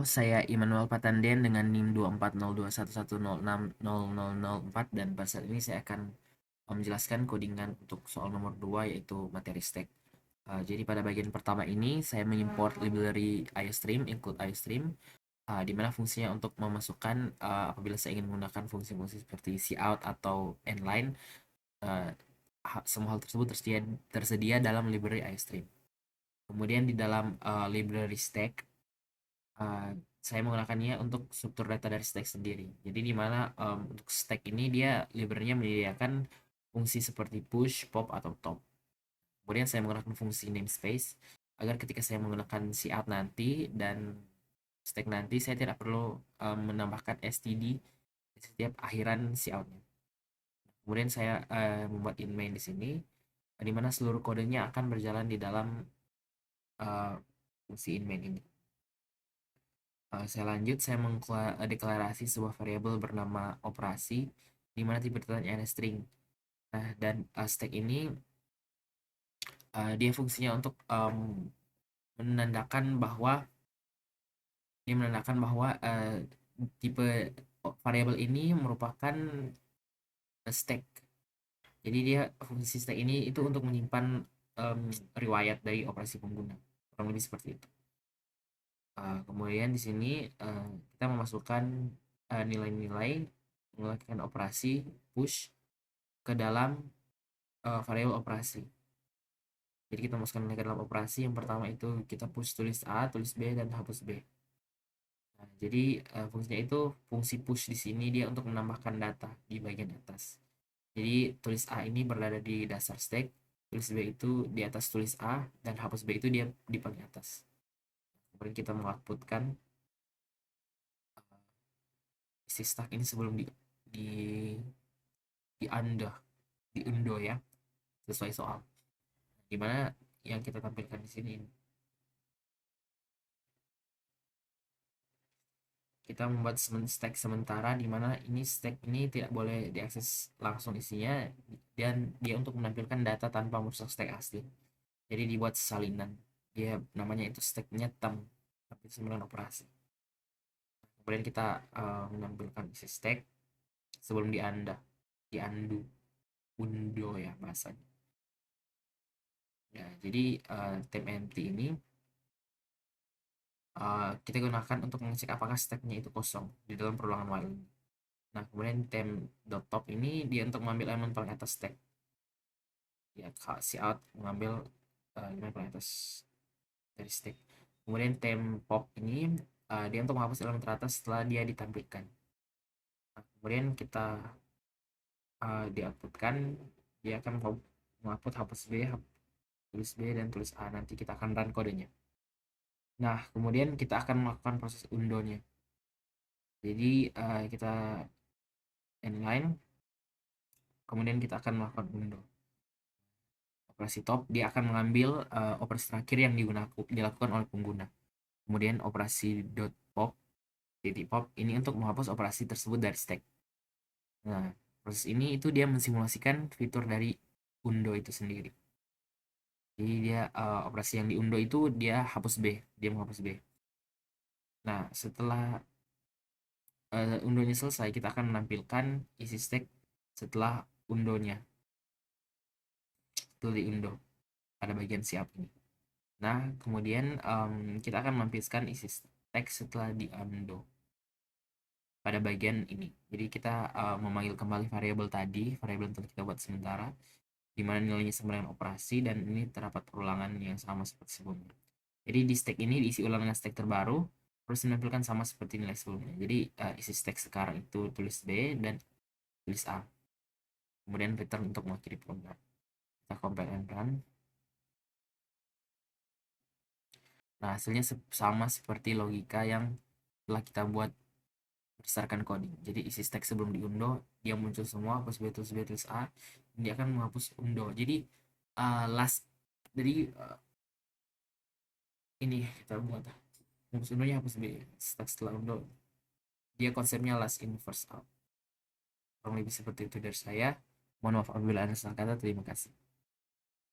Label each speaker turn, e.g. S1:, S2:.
S1: saya Immanuel Patandian dengan NIM 2402110600004 dan pada saat ini saya akan menjelaskan codingan untuk soal nomor 2 yaitu materi stack. Jadi pada bagian pertama ini saya mengimport library IOStream, include IOStream, di mana fungsinya untuk memasukkan apabila saya ingin menggunakan fungsi-fungsi seperti cout atau endline, semua hal tersebut tersedia dalam library IOStream. Kemudian di dalam library stack, saya menggunakannya untuk struktur data dari stack sendiri. Jadi di mana untuk stack ini dia library-nya menyediakan fungsi seperti push, pop, atau top. Kemudian saya menggunakan fungsi namespace agar ketika saya menggunakan cout nanti dan stack nanti saya tidak perlu menambahkan std di setiap akhiran cout-nya. Kemudian saya membuat in main di sini, di mana seluruh kodenya akan berjalan di dalam fungsi in main ini. Saya lanjut, saya mengdeklarasi sebuah variabel bernama operasi, di mana tipe datanya adalah string. Nah, dan stack ini dia fungsinya untuk menandakan bahwa tipe variabel ini merupakan stack. Jadi dia fungsi stack ini itu untuk menyimpan riwayat dari operasi pengguna, kurang lebih seperti itu. Kemudian di sini kita memasukkan nilai-nilai melakukan operasi push ke dalam variabel operasi. Jadi kita masukkan nilai ke dalam operasi. Yang pertama itu kita push tulis A, tulis B, dan hapus B. Nah, jadi fungsinya itu fungsi push di sini dia untuk menambahkan data di bagian atas. Jadi tulis A ini berada di dasar stack, tulis B itu di atas tulis A, dan hapus B itu dia di paling atas. Kemudian kita mengoutputkan isi stack ini sebelum diundo ya, sesuai soal. Dimana yang kita tampilkan di sini, kita membuat stack sementara di mana ini stack ini tidak boleh diakses langsung isinya, dan dia untuk menampilkan data tanpa merusak stack asli. Jadi dibuat salinan, dia namanya itu stacknya tam tapi 9 operasi. Kemudian kita menampilkan isi stack sebelum undo ya bahasanya. Ya, jadi temp empty ini kita gunakan untuk mengecek apakah stacknya itu kosong di dalam perulangan while ini. Nah, kemudian temp.top ini dia untuk mengambil elemen paling atas stack. Ya, cout mengambil elemen paling atas dari stack. Kemudian temp pop ini dia untuk menghapus elemen teratas setelah dia ditampilkan. Nah, kemudian kita di-outputkan, dia akan menghapus hapus B, tulis B, dan tulis A. Nanti kita akan run kodenya. Nah, kemudian kita akan melakukan proses undo-nya. Jadi kita inline, kemudian kita akan melakukan undo. Operasi top dia akan mengambil operasi terakhir yang dilakukan oleh pengguna. Kemudian operasi .pop, titik pop ini untuk menghapus operasi tersebut dari stack. Nah, proses ini itu dia mensimulasikan fitur dari undo itu sendiri. Jadi dia operasi yang diundo itu dia menghapus B. Nah, setelah undonya selesai, kita akan menampilkan isi stack setelah undonya. Itu diundo pada bagian siap ini. Nah, kemudian kita akan menampilkan isi stack setelah di-undo pada bagian ini. Jadi kita memanggil kembali variabel yang telah kita buat sementara, di mana nilainya sama dengan operasi, dan ini terdapat perulangan yang sama seperti sebelumnya. Jadi di stack ini diisi ulang dengan stack terbaru, terus menampilkan sama seperti nilai sebelumnya. Jadi isi stack sekarang itu tulis B dan tulis A. Kemudian return untuk mengakhiri program. Kita compile and run. Nah, hasilnya sama seperti logika yang telah kita buat berdasarkan coding. Jadi isi stack sebelum diundo dia muncul semua, hapus B tulis B tulis A, dia akan menghapus undo. Jadi jadi ini kita buat hapus undonya, hapus B stack setelah undo, dia konsepnya last in first out. Kurang lebih seperti itu dari saya. Mohon maaf apabila ada salah kata. Terima kasih.